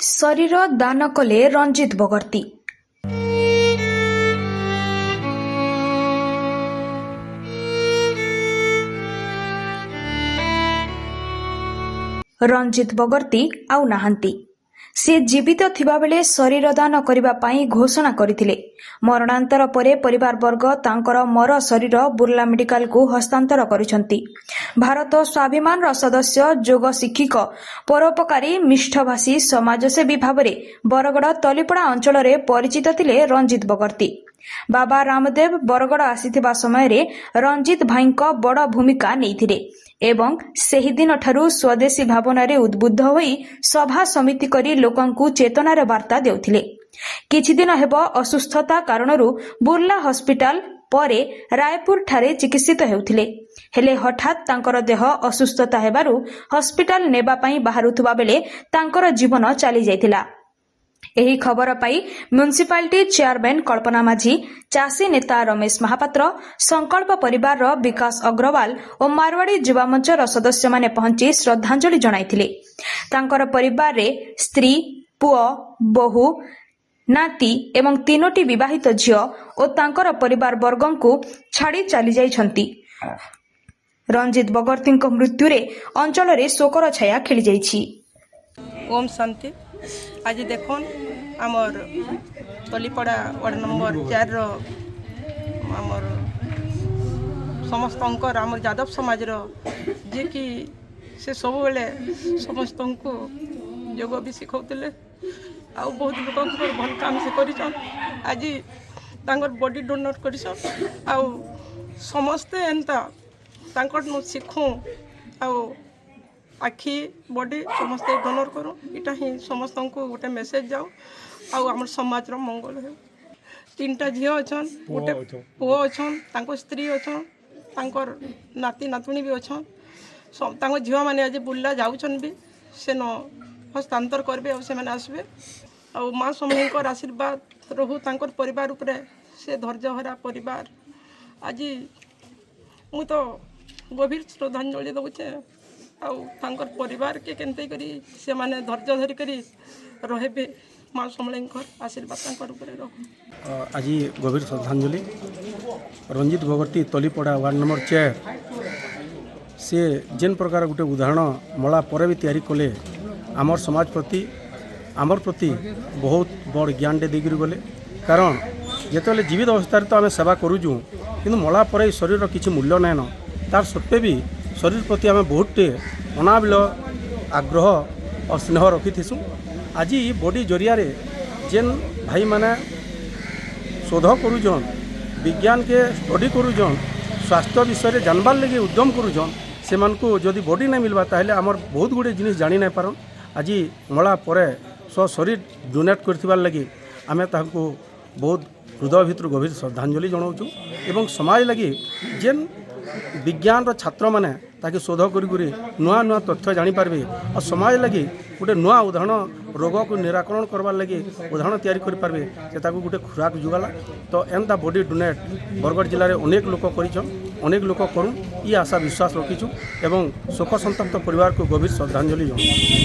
ଶରୀର ଦାନ କଲେ ରଞ୍ଜିତ ବଗର୍ତ୍ତୀ। ରଞ୍ଜିତ ବଗର୍ତ୍ତୀ ଆଉ ନାହାନ୍ତି। ସେ ଜୀବିତ ଥିବାବେଳେ ଶରୀର ଦାନ କରିବା ପାଇଁ ଘୋଷଣା କରିଥିଲେ। ମରଣାନ୍ତର ପରେ ପରିବାରବର୍ଗ ତାଙ୍କର ମର ଶରୀର ବୁର୍ଲା ମେଡିକାଲକୁ ହସ୍ତାନ୍ତର କରିଛନ୍ତି। ଭାରତ ସ୍ୱାଭିମାନର ସଦସ୍ୟ, ଯୋଗ ଶିକ୍ଷକ, ପରୋପକାରୀ, ମିଷ୍ଟଭାଷୀ, ସମାଜସେବୀ ଭାବରେ ବରଗଡ଼ ତଲିପଡ଼ା ଅଞ୍ଚଳରେ ପରିଚିତ ଥିଲେ ରଞ୍ଜିତ ବଗର୍ତ୍ତୀ। ବାବା ରାମଦେବ ବରଗଡ଼ ଆସିଥିବା ସମୟରେ ରଞ୍ଜିତ ଭାଇଙ୍କ ବଡ଼ ଭୂମିକା ନେଇଥିଲେ ଏବଂ ସେହିଦିନଠାରୁ ସ୍ୱଦେଶୀ ଭାବନାରେ ଉଦ୍ବୁଦ୍ଧ ହୋଇ ସଭା ସମିତି କରି ଲୋକଙ୍କୁ ଚେତନାର ବାର୍ତ୍ତା ଦେଉଥିଲେ। କିଛିଦିନ ହେବ ଅସୁସ୍ଥତା କାରଣରୁ ବୁର୍ଲା ହସ୍ପିଟାଲ ପରେ ରାୟପୁରଠାରେ ଚିକିତ୍ସିତ ହେଉଥିଲେ। ହେଲେ ହଠାତ୍ ତାଙ୍କର ଦେହ ଅସୁସ୍ଥତା ହେବାରୁ ହସ୍ପିଟାଲ ନେବା ପାଇଁ ବାହାରୁଥିବା ବେଳେ ତାଙ୍କର ଜୀବନ ଚାଲିଯାଇଥିଲା। ଏହି ଖବର ପାଇ ମ୍ୟୁନିସିପାଲିଟି ଚେୟାରମ୍ୟାନ୍ କଳ୍ପନା ମାଝୀ, ଚାଷୀ ନେତା ରମେଶ ମହାପାତ୍ର, ସଂକଳ୍ପ ପରିବାରର ବିକାଶ ଅଗ୍ରୱାଲ ଓ ମାରୱାଡ଼ି ଯୁବମଞ୍ଚର ସଦସ୍ୟମାନେ ପହଞ୍ଚି ଶ୍ରଦ୍ଧାଞ୍ଜଳି ଜଣାଇଥିଲେ। ତାଙ୍କର ପରିବାରରେ ସ୍ତ୍ରୀ, ପୁଅ, ବୋହୂ, ନାତି ଏବଂ 3ଟି ବିବାହିତ ଝିଅ ଓ ତାଙ୍କର ପରିବାରବର୍ଗଙ୍କୁ ଛାଡ଼ି ଚାଲିଯାଇଛନ୍ତି। ରଞ୍ଜିତ ବଗର୍ତ୍ତୀଙ୍କ ମୃତ୍ୟୁରେ ଅଞ୍ଚଳରେ ଶୋକର ଛାୟା ଖେଳିଯାଇଛି। ओम शांति। आज देखन आमर तलीपड़ा वार्ड नंबर 4 आमर समस्त आमर यादव समाज जे कि से सब बेले समस्त को योग भी शिखाते आ बहुत लोक भल काम से कर आज बॉडी डोनेट कर समस्ते एंता शिखूँ आ आखि बॉडी समस्ते डोनर करूँ इटा ही समस्त को गोटे मेसेज जाओ आम समाज मंगल हो। 3टा झी अच्छन, गोटे पुओ अच्छन, स्त्री अच्छन, नाती नातुणी भी अच्छन। झील मैंने आज बुर्ला जाऊन भी से न हस्तांतर करेंगे और से आसबे आ माँ समूहर आशीर्वाद रहू तांकर परिवार उपरे से धैर्यहरा परिवार। आज मु तो गभीर श्रद्धांजलि दूचे आंकर परिवार के केनते करी से माने धैर्य धरी करी रहे माँ समलेंकर आशीर्वाद रहू। आज गभीर श्रद्धांजलि रंजित बगर्त्ती तलीपड़ा वार्ड नंबर 4 से जेन प्रकार गोटे उदाहरण मला पर भी तैयारी कले आमर समाज प्रति आमर प्रति बहुत बड़ ज्ञान देकर गले। कारण जिते जीवित अवस्था तो आम सेवा करूँ कि मला पर शरीर किसी मूल्य नाइन तार सत्वे भी शरीर प्रति आम बहुतटे अनाबिल आग्रह और स्नेह रखीथीसु। आज बॉडी जरिया जेन भाई माने शोध करुजन विज्ञान के स्टडी करुजन स्वास्थ्य विषय जानबार लगे उद्यम करुजन से मानकु जदि बॉडी नहीं मिलवा ताहले आमर बहुत गुड़े जिनिस जानी नहीं पारन। आज मला परे स्व शरीर डोनेट करथिबार लगी आमे ताहाको बहुत हृदय भितर गभीर श्रद्धांजलि जनाऊँ एवं समाज लगी जेन विज्ञान छात्र मैंने ताकि शोध कर नुआ नुआ तथ्य जानीपारे और समाज लगी गोटे नुआ उदाहरण रोग को निराकरण करवार लगी उदाहरण तैयारी करें से गोटे खुराक जुगाला। तो एंता बॉडी डोनेट बरगढ़ जिले में अनेक लोक अनेक लोक करूँ ये आशा विश्वास रखीचु एवं शोक संतप्त परिवार को गभीर श्रद्धांजलि जनाऊँ।